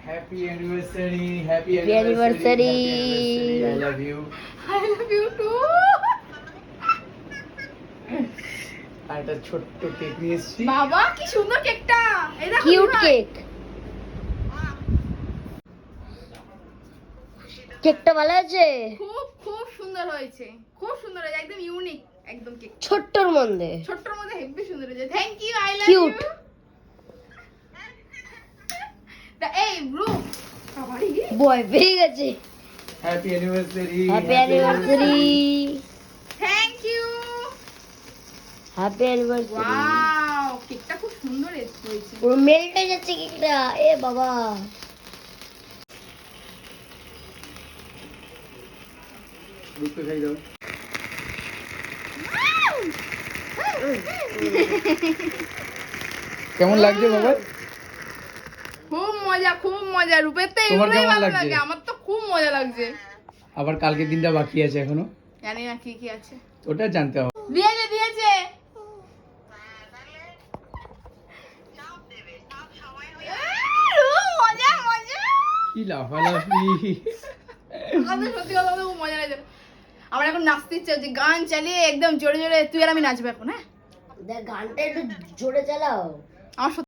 Happy anniversary, happy Happy anniversary. I love you. I love you too. আর একটা ছোট্ট cake নিয়ে এসেছি। বাবা কি সুন্দর কেকটা, এই দেখো কিউট দিভাই। কেক। কেকটা ভালো আছে? খুব খুব সুন্দর হয়েছে, খুব সুন্দর হয়েছে, একদম ইউনিক, একদম কেক ছোট্টর মধ্যে। ছোট্টর মধ্যে হেভি সুন্দর হয়েছে। Thank you, I love you. Cute. এই ব্রু বাবারি বয় পেয়ে গেছে। Happy anniversary. Happy anniversary. Thank you. Happy anniversary. Wow কেকটা খুব সুন্দর হয়েছে। পুরো মেল্ট হয়ে যাচ্ছে কেকটা। এ বাবা। রূপকে খাই দাও। কেমন লাগছে বাবা? খুব মজা, খুব মজা। রূপের তো তোমার এগুলোই কেমন ভালো লাগছে? লাগে, আমার তো খুব মজা লাগছে। আবার কালকের দিনটা বাকি আছে এখনো, জানি না কি কি আছে। ওটা জানতে হবে। দিয়েছে দিয়েছে। মজা মজা। কি লাফালাফি! আমাদের সত্যি কথা বলতে খুব মজা লাগছে। আমার এখন নাচতে ইচ্ছে হচ্ছে, গান চালিয়ে একদম জোরে জোরে তুই আর আমি নাচবো এখন। হ্যাঁ দেখ গানটা একটু জোরে চালাও। আমার সত্যি